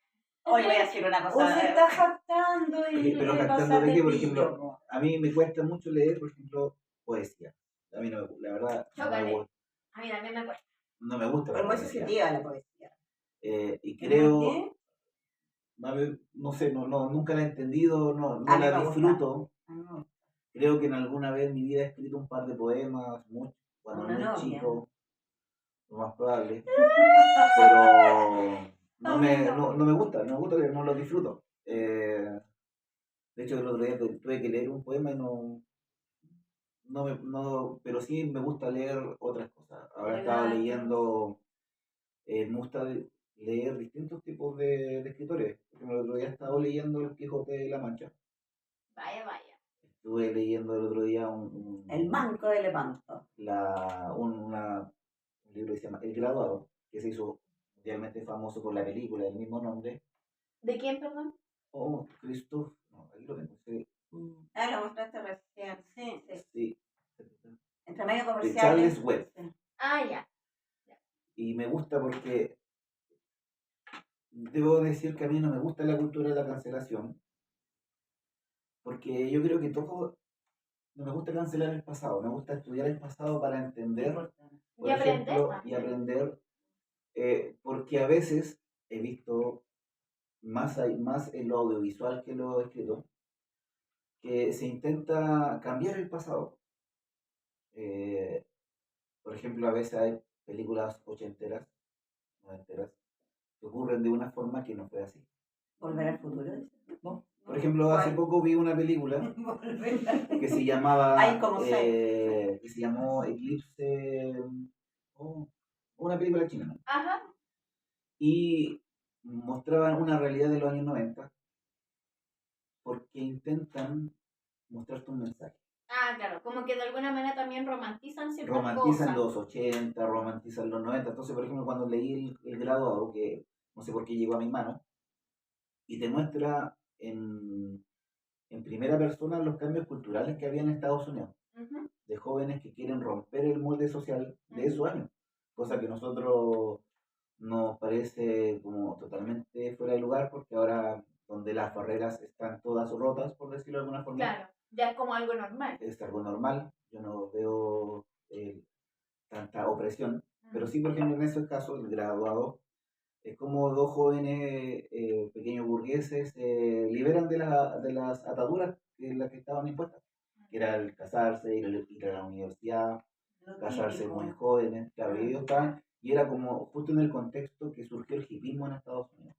Hoy voy a decir una O cosa. se está jactando y Pero le jactando pasa de que, por pepillo, ejemplo, po. a mí me cuesta mucho leer, por ejemplo, poesía. A mí no me, la verdad, no me, Chócale. gusta, A mí también me cuesta. no me gusta Pero la muy poesía. sensitiva la poesía. Y ¿Por creo, qué? no sé, nunca la he entendido, no A mí la me gusta. disfruto. A mí me gusta. Creo que en alguna vez en mi vida he escrito un par de poemas, cuando Una muy novia. chico, lo más probable. Pero no me gusta, leer, no lo disfruto. De hecho, el otro día tuve que leer un poema y pero sí me gusta leer otras cosas. Ahora estaba Relatos. leyendo, me gusta leer distintos tipos de escritores. Por ejemplo, el otro día estaba leyendo El Quijote de la Mancha. Vaya, vaya. Estuve leyendo el otro día El manco de Lepanto. un libro que se llama El Graduado, que se hizo mundialmente famoso por la película del mismo nombre. ¿De quién, perdón? Oh, Christoph, no, ahí lo tengo, sí. Ah, lo mostraste recién. Sí, sí. Sí. Entre medio De comerciales. Charles Webb. Sí. Ah, ya. Y me gusta porque debo decir que a mí no me gusta la cultura de la cancelación, porque yo creo que todo, no me gusta cancelar el pasado, me gusta estudiar el pasado para entender, por ¿Y aprender? ejemplo, Ah. y aprender, porque a veces he visto más en lo audiovisual que en lo escrito, que se intenta cambiar el pasado. Eh, por ejemplo, a veces hay películas ochenteras, noventeras, que ocurren de una forma que no fue así. Volver al futuro. ¿No? Por ejemplo, hace poco vi una película que se llamaba, Hay como que se llamó Eclipse, oh, una película china, ¿no? Ajá. Y mostraban una realidad de los años 90 porque intentan mostrarte un mensaje. Ah, claro. Como que de alguna manera también romantizan ciertas Romantizan cosas. los 80, romantizan los 90. Entonces, por ejemplo, cuando leí el Graduado, que no sé por qué llegó a mi mano, y te muestra en primera persona los cambios culturales que había en Estados Unidos, Ujú. de jóvenes que quieren romper el molde social de esos años, cosa que a nosotros nos parece como totalmente fuera de lugar, porque ahora donde las barreras están todas rotas, por decirlo de alguna forma, Claro. Ya es como algo normal. es algo normal. Yo no veo tanta opresión, pero sí, por ejemplo, en ese caso, el Graduado, es como dos jóvenes pequeños burgueses se liberan de las ataduras en las que estaban impuestas, que era el casarse, ir a la universidad, casarse muy jóvenes, claro, y ellos estaban, y era como justo en el contexto que surgió el hipismo en Estados Unidos.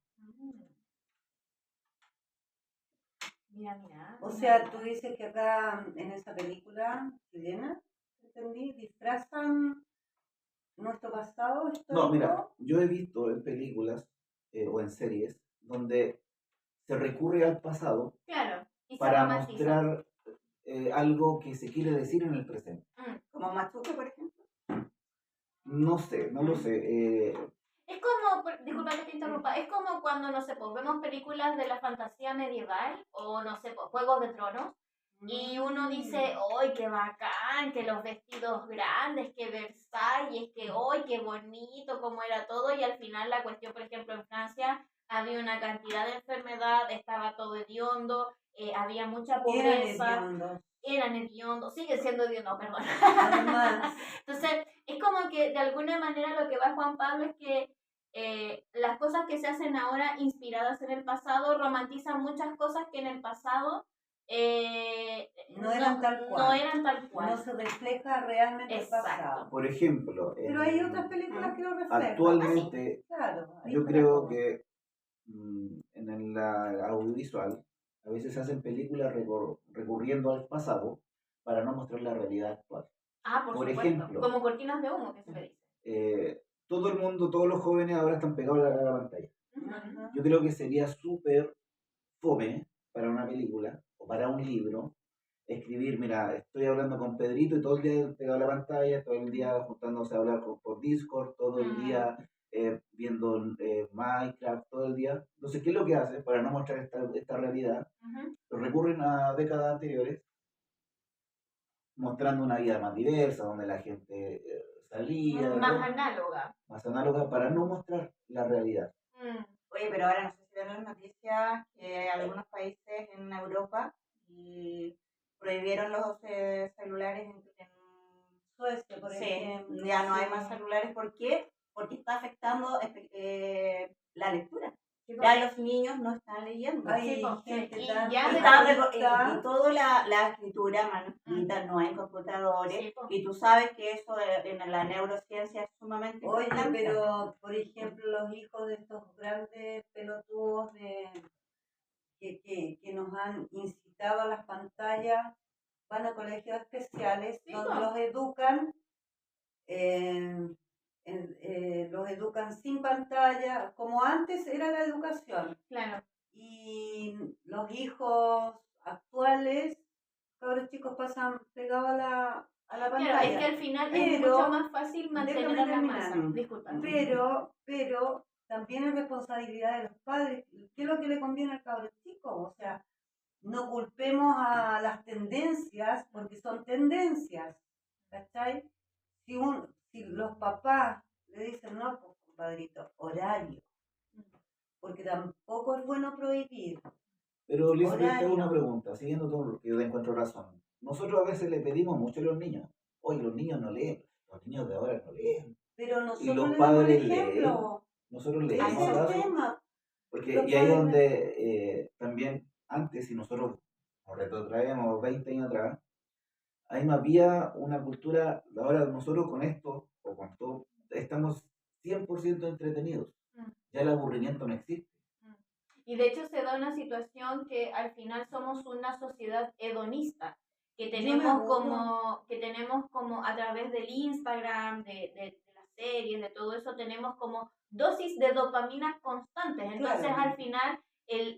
Mira, mira. O sea, tú dices que acá en esa película chilena, ¿entendí? Disfrazan nuestro pasado histórico. No, mira, yo he visto en películas o en series donde se recurre al pasado Claro. Y se para romantiza. mostrar algo que se quiere decir en el presente. Como Machuca, por ejemplo. No sé, no lo sé. Es como, disculpa que te interrumpa, es como cuando, no sé, pues vemos películas de la fantasía medieval o, no sé, pues Juegos de Tronos y uno dice, ¡ay, qué bacán! Que los vestidos grandes, que Versalles, que ¡ay, qué bonito! Cómo era todo y al final la cuestión, por ejemplo, en Francia había una cantidad de enfermedad, estaba todo hediondo, había mucha pobreza. Eran hediondos, siguen siendo hediondos, perdón. Además, Entonces, es como que de alguna manera lo que va Juan Pablo es que las cosas que se hacen ahora inspiradas en el pasado romantizan muchas cosas que en el pasado no eran tal cual. No eran tal cual. No se refleja realmente Exacto. el pasado. Por ejemplo, Pero hay otras películas que lo reflejan. actualmente Claro, ahí yo está creo todo. que en el audiovisual a veces se hacen películas recurriendo al pasado para no mostrar la realidad actual. Ah, por Por supuesto. ejemplo, Como cortinas de humo que se le dice. todo el mundo, todos los jóvenes ahora están pegados a la pantalla. Ujú. Yo creo que sería súper fome para una película o para un libro escribir, mira, estoy hablando con Pedrito y todo el día pegado a la pantalla, todo el día juntándose a hablar por Discord, todo el día viendo Minecraft, todo el día. Entonces, ¿qué es lo que hace para no mostrar esta realidad? Ujú. Recurren a décadas anteriores, mostrando una vida más diversa, donde la gente salía, Más análoga. más análoga, para no mostrar la realidad. Mm. Oye, pero ahora no sé si ven las noticias que algunos países en Europa prohibieron los celulares en Suecia, por sí, ejemplo. ya no hay sí. más celulares. ¿Por qué? Porque está afectando la lectura. Sí, po. Ya los niños no están leyendo. Hay Sí, po, gente sí. Y tan ya detallista. Y toda la escritura manuscrita no hay computadores. Sí, po. Y tú sabes que eso en la neurociencia es sumamente Oye, importante. pero por ejemplo, los hijos de estos grandes pelotudos que nos han incitado a las pantallas van a colegios especiales Sí, donde po. los educan, los educan sin pantalla, como antes era la educación. Claro. Y los hijos actuales, cabros chicos, pasan pegados a la pantalla. Claro, es que al final es Pero, mucho más fácil mantener déjame a la masa. terminar. Disculpa. Pero también es responsabilidad de los padres. ¿Qué es lo que le conviene al cabro chico? O sea, no culpemos a las tendencias porque son tendencias, ¿cachai? Si los papás le dicen, no, pues compadrito, horario, porque tampoco es bueno prohibir. Pero Elizabeth, te hago Horario. una pregunta, siguiendo todo lo que yo encuentro razón. Nosotros a veces le pedimos mucho a los niños. Oye, los niños no leen, los niños de ahora no leen. Pero Y nosotros los le damos el padres leen, ejemplo. nosotros Ese leemos es el acaso. tema. Porque, Los y ahí es padres donde también antes, si nosotros nos retrotraemos 20 años atrás, ahí no había una cultura, ahora nosotros con esto, o con todo, estamos 100% entretenidos. Mm. Ya el aburrimiento no existe. Y de hecho se da una situación que al final somos una sociedad hedonista, que tenemos como a través del Instagram, de las series, de todo eso, tenemos como dosis de dopamina constantes. Entonces Claro. al final,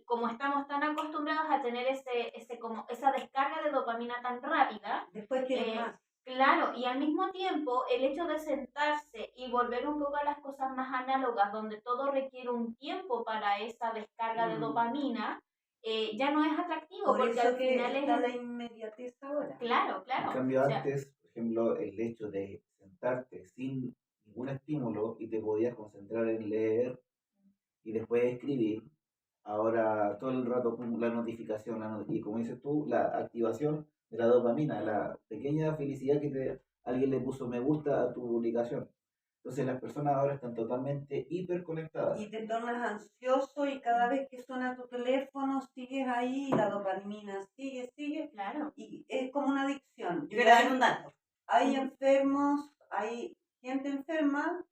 como estamos tan acostumbrados a tener como esa descarga de dopamina tan rápida, Después quieren más. claro, y al mismo tiempo el hecho de sentarse y volver un poco a las cosas más análogas, donde todo requiere un tiempo para esa descarga de dopamina, ya no es atractivo, Por porque eso al que final está es... la inmediatez ahora. Claro, En claro. cambio, O sea, antes, por ejemplo, el hecho de sentarte sin ningún estímulo y te podías concentrar en leer y después escribir, ahora todo el rato con la notificación, y como dices tú, la activación de la dopamina, la pequeña felicidad que alguien le puso me gusta a tu publicación. Entonces las personas ahora están totalmente hiperconectadas. Y te tornas ansioso y cada vez que suena tu teléfono sigues ahí, la dopamina sigue, claro. y es como una adicción. Yo quiero dar un dato. Hay enfermos, hay gente enferma,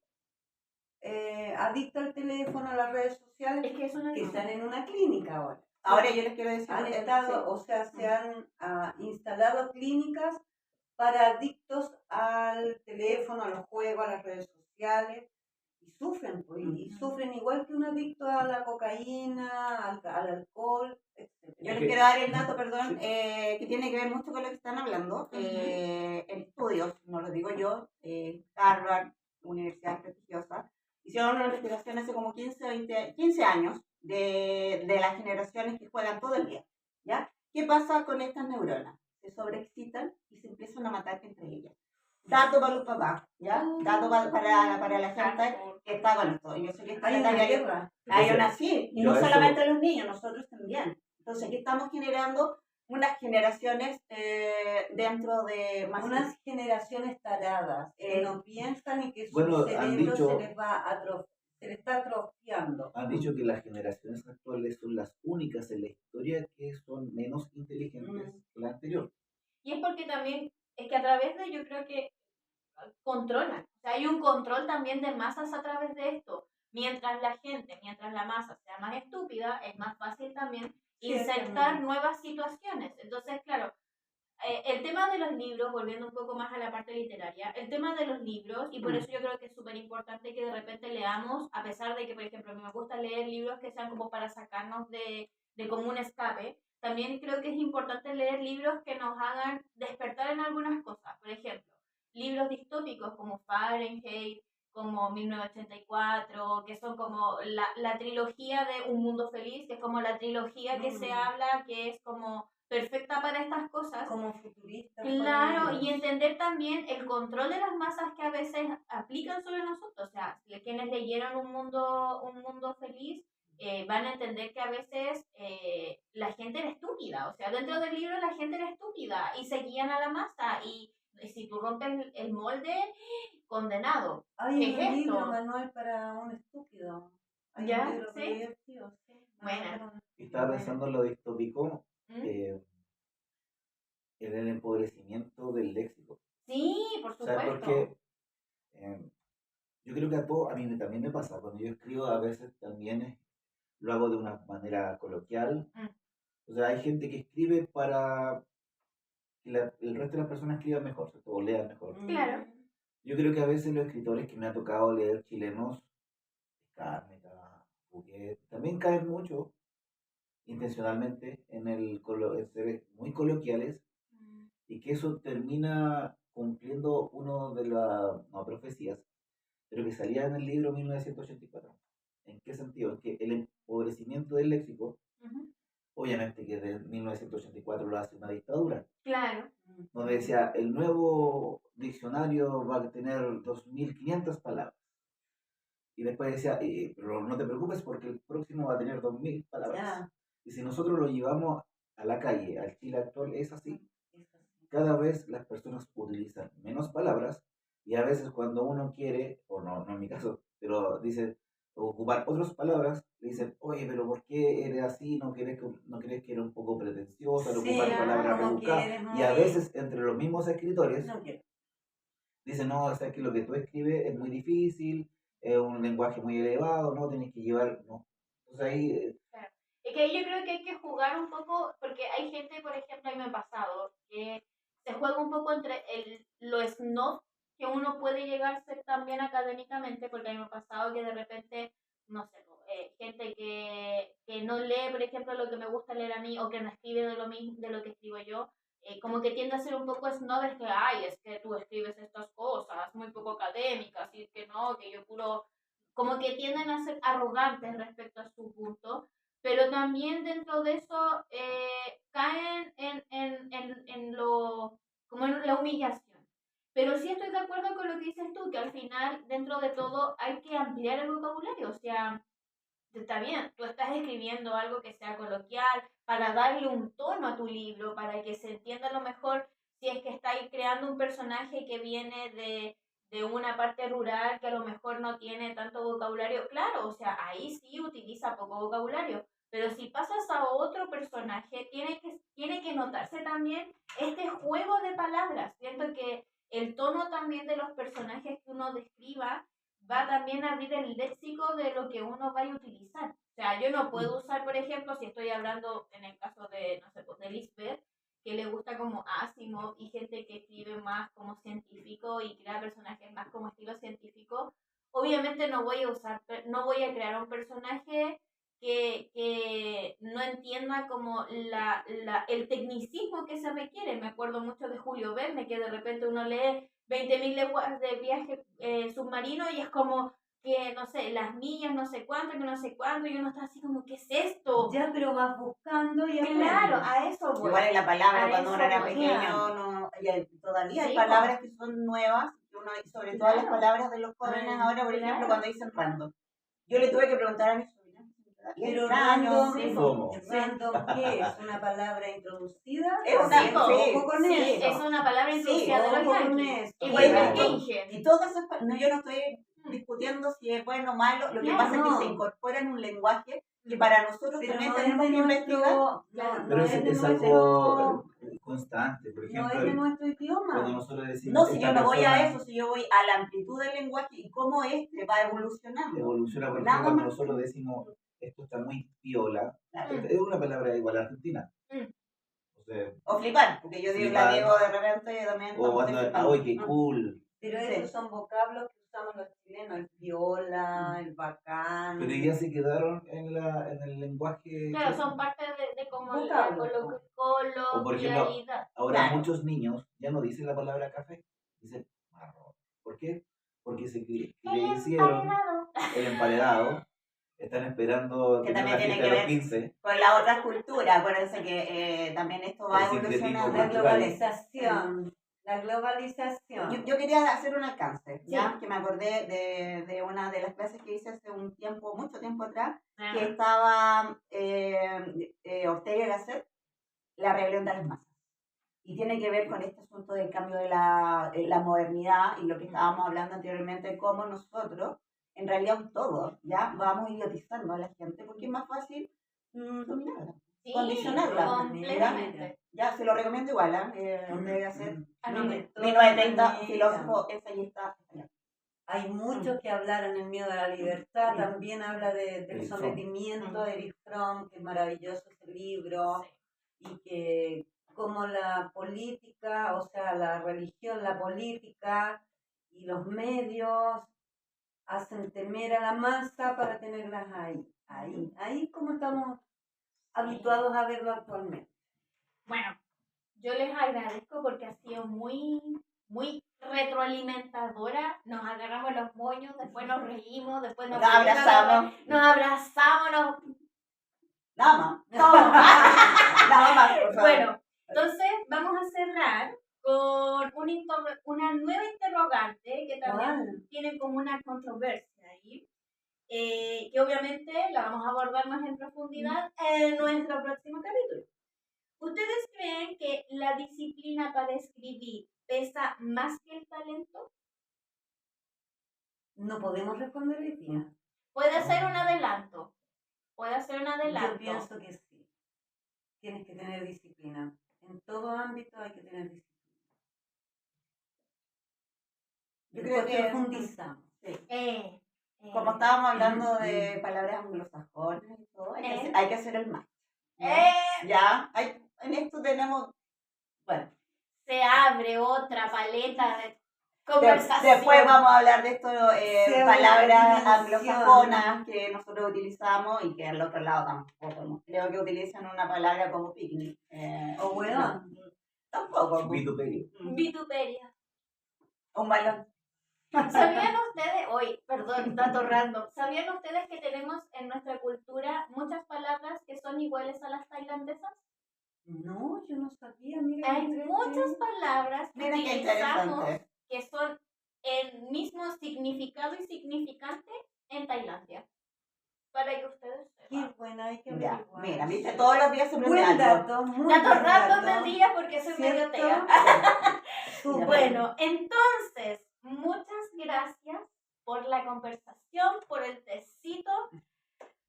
adicta al teléfono, a las redes sociales, Es que es una que adicción. están en una clínica ahora. Ahora yo les quiero decir... Han sí. estado, o sea, se han instalado clínicas para adictos al teléfono, a los juegos, a las redes sociales, y sufren, pues, y sufren igual que un adicto a la cocaína, al alcohol, etc. Yo Ok. les quiero dar el dato, perdón, Sí. que tiene que ver mucho con lo que están hablando. En estudios, no lo digo yo, Harvard, universidad prestigiosa, hicieron una investigación hace como 15 años de las generaciones que juegan todo el día. ¿Ya? ¿Qué pasa con estas neuronas? Se sobreexcitan y se empiezan a matar entre ellas. Dato para los papás, ¿ya? Dato para la gente que está con esto. Yo sé que esta Hay una batalla- guerra. hay una sí, y Yo no eso- solamente los niños, nosotros también. Entonces aquí estamos generando unas generaciones dentro de más... Unas generaciones taradas que no piensan y que su Bueno, han cerebro dicho- se les está atrofiando. Han dicho que las generaciones actuales son las únicas en la historia que son menos inteligentes que la anterior. Y es porque también, es que a través de, yo creo que controlan. O sea, hay un control también de masas a través de esto. Mientras la masa sea más estúpida, es más fácil también insertar Ciertamente. nuevas situaciones. Entonces, claro, el tema de los libros, volviendo un poco más a la parte literaria, el tema de los libros, y por eso yo creo que es súper importante que de repente leamos, a pesar de que, por ejemplo, a mí me gusta leer libros que sean como para sacarnos de como un escape, también creo que es importante leer libros que nos hagan despertar en algunas cosas. Por ejemplo, libros distópicos como Fahrenheit, como 1984, que son como la trilogía de Un Mundo Feliz, que es como la trilogía que se habla, que es como perfecta para estas cosas. Como futurista. Claro, y entender también el control de las masas que a veces aplican sobre nosotros. O sea, quienes leyeron Un Mundo Feliz van a entender que a veces la gente era estúpida. O sea, dentro del libro la gente era estúpida y seguían a la masa. Y si tú rompes el molde, condenado. Hay ¿Qué un es libro, esto? Manual para un estúpido. Hay ¿Ya? un libro ¿Sí? muy divertido. Sí. Buena. Y estaba pensando en lo distópico, ¿Mm? en el empobrecimiento del léxico. Sí, por O sea, supuesto. porque yo creo que a mí también me pasa, cuando yo escribo a veces también lo hago de una manera coloquial. O sea, hay gente que escribe para que el resto de las personas escriban mejor, o lean mejor. Claro. Yo creo que a veces los escritores que me ha tocado leer chilenos, Cármeca, Puget, también caen mucho intencionalmente en ser muy coloquiales y que eso termina cumpliendo uno de las profecías, pero que salía en el libro 1984. ¿En qué sentido? En que el empobrecimiento del léxico, obviamente que de 1984 lo hace una dictadura, Claro. donde decía, el nuevo diccionario va a tener 2500 palabras. Y después decía, pero no te preocupes porque el próximo va a tener 2000 palabras. Ya. Y si nosotros lo llevamos a la calle, al Chile actual, es así. Cada vez las personas utilizan menos palabras y a veces cuando uno quiere, o no, no en mi caso, pero dice ocupar otras palabras, le dicen, oye, pero ¿por qué eres así? ¿No crees que eres un poco pretenciosa al Sí, ocupar palabras como que rebuscadas? eres Y a muy- veces entre los mismos escritores No quiero. dicen, no, o sea, que lo que tú escribes es muy difícil, es un lenguaje muy elevado, no tienes que llevar, no. Entonces ahí, Claro. Es que yo creo que hay que jugar un poco, porque hay gente, por ejemplo, a mí me ha pasado, que se juega un poco entre lo snob que uno puede llegar a ser también académicamente, porque a mí me ha pasado que de repente, no sé, gente que no lee, por ejemplo, lo que me gusta leer a mí, o que no escribe de lo mismo, de lo que escribo yo, como que tiende a ser un poco snob, es que, ay, es que tú escribes estas cosas muy poco académicas, y que no, que yo puro, como que tienden a ser arrogantes respecto a su punto, pero también dentro de eso caen en lo, como en la humillación. Pero sí estoy de acuerdo con lo que dices tú, que al final, dentro de todo, hay que ampliar el vocabulario. O sea, está bien, tú estás escribiendo algo que sea coloquial para darle un tono a tu libro, para que se entienda a lo mejor si es que estáis creando un personaje que viene de una parte rural que a lo mejor no tiene tanto vocabulario. Claro, o sea, ahí sí utiliza poco vocabulario, pero si pasas a otro personaje, tiene que notarse también este juego de palabras. Siento que el tono también de los personajes que uno describa va también a abrir el léxico de lo que uno vaya a utilizar. O sea, yo no puedo usar, por ejemplo, si estoy hablando en el caso de, no sé, pues de Lisbeth, que le gusta como Asimov y gente que escribe más como científico y crea personajes más como estilo científico, obviamente no voy a crear un personaje que no entienda como el tecnicismo que se requiere. Me acuerdo mucho de Julio Verne, que de repente uno lee 20.000 leguas de viaje submarino y es como que, no sé, las millas, no sé cuánto, y uno está así como, ¿qué es esto? Ya, pero vas buscando y Claro, aprendes. a eso voy. Igual en la palabra, A cuando eso uno era voy. pequeño, no, todavía hay Sí, palabras que son nuevas, que uno, sobre todo las Claro. palabras de los jóvenes ahora, por ejemplo, Claro. cuando dicen random. Yo le tuve que preguntar a mi sobrina. Pero random, sí, ¿cómo? random, ¿qué es? ¿Una palabra introducida? Es una- También, sí, ojo con sí, eso. Es una palabra introducida de los ojo con yankees. eso. Igual que el Claro. Kinge. Y todas esas no, yo no estoy discutiendo si es bueno o malo, lo que Claro, pasa es no. que se incorpora en un lenguaje que para nosotros Pero también no es tenemos de que investigar. nuestro, Claro. no pero es de es nuestro, algo constante. Por no ejemplo, es de nuestro cuando idioma. nosotros No, decimos si esta yo no voy a persona eso, si yo voy a la amplitud del lenguaje y cómo este va evolucionando. evoluciona, por Nada ejemplo, cuando más. nosotros decimos esto está muy piola, Claro. es una palabra igual argentina. Mm. O flipar, porque yo digo, la Flipar. digo de repente y también. O cuando, ¡ay, qué cool! Pero Sí. esos son vocablos que usamos los chilenos, el viola, el bacán. Pero ya se quedaron en el lenguaje. Claro, son parte de como la Vocablo. O por ejemplo, coloquialidad. ahora Claro. muchos niños ya no dicen la palabra café, dicen marrón. ¿Por qué? Porque le hicieron el emparedado. Están esperando Que tener también la tiene fiesta que de los ver 15. con la otra cultura. Acuérdense que también esto va El sincretismo evolucionando. La cultural. globalización. La globalización. Yo quería hacer un alcance, ¿ya? Sí. Que me acordé de una de las clases que hice hace un tiempo, mucho tiempo atrás, Ah. que estaba Ortega y Gasset, la rebelión de las masas. Y tiene que ver con este asunto del cambio de la modernidad y lo que estábamos hablando anteriormente, cómo nosotros, en realidad todos, ya vamos idiotizando a la gente porque es más fácil dominarla. Sí, condicionarla, completamente. Ya, se lo recomiendo igual, Ortega y Gasset, Ah, no, 1930, filósofo, ensayista español. Hay mucho que hablar en El miedo a la libertad, Sí. también habla del Erich Fromm. sometimiento de Erich Fromm, que es maravilloso ese libro, y que como la política, o sea, la religión, la política y los medios hacen temer a la masa para tenerlas ahí como estamos habituados a verlo actualmente. Bueno, yo les agradezco porque ha sido muy, muy retroalimentadora. Nos agarramos los moños, después nos reímos, después nos abrazamos. nos Nada más. todo. Nada más, por favor. Bueno, entonces vamos a cerrar con una nueva interrogante que también ¿Cuál? tiene como una controversia ahí, que obviamente la vamos a abordar más en profundidad en nuestro próximo capítulo. ¿Ustedes creen que la disciplina para escribir pesa más que el talento? No podemos responder hoy día. Puede ser un adelanto. Puede ser un Yo adelanto. pienso que sí. Tienes que tener disciplina. En todo ámbito hay que tener disciplina. Yo creo que profundizamos. Sí. como estábamos hablando de palabras anglosajonas y todo, hay que hacer el match. Ya, en esto tenemos, bueno, Se abre otra paleta de conversación. después vamos a hablar de esto, Se palabras abre anglosajonas que nosotros utilizamos y que al otro lado tampoco. ¿No? Creo que utilizan una palabra como picnic. O huevón. Tampoco. Vituperio. Vituperia. Un balón. ¿Sabían ustedes, perdón, dato random, ¿sabían ustedes que tenemos en nuestra cultura muchas palabras que son iguales a las tailandesas? No, yo no sabía. Mira, Hay qué muchas palabras que Mira qué utilizamos interesante. que son el mismo significado y significante en Tailandia. Para que ustedes Qué sepan. buena, hay que Ya, averiguar. mira, viste, todos los días se aprende Buen algo. dato, muy Datos buen random dato. del día porque soy medio ¿Cierto? tea. Súper. Bueno, entonces, muchas gracias por la conversación, por el tecito.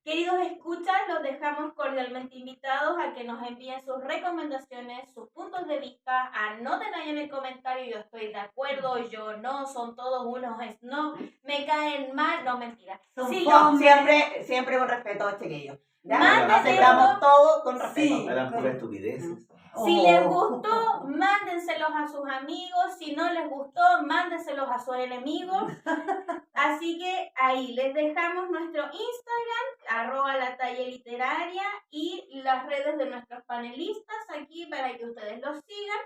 Queridos escuchas, los dejamos cordialmente invitados a que nos envíen sus recomendaciones, sus puntos de vista. Anoten ahí en el comentario, yo estoy de acuerdo, yo no, son todos unos no, me caen mal, no, mentira. Son Sí, fome. Siempre con respeto, chiquillos. ¿Ya? Mándeme Aceptamos todo con respeto. Sí. Eran puras estupideces. Si Oh. les gustó, mándenselos a sus amigos. Si no les gustó, mándenselos a sus enemigos. Así que ahí les dejamos nuestro Instagram, @latallaliteraria, y las redes de nuestros panelistas aquí para que ustedes los sigan.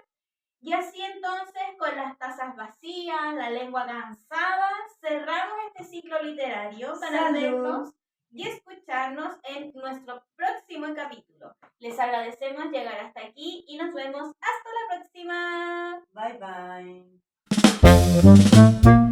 Y así entonces, con las tazas vacías, la lengua cansada, cerramos este ciclo literario para Salud. vernos y escucharnos en nuestro próximo capítulo. Les agradecemos llegar hasta aquí y nos vemos hasta la próxima. Bye, bye.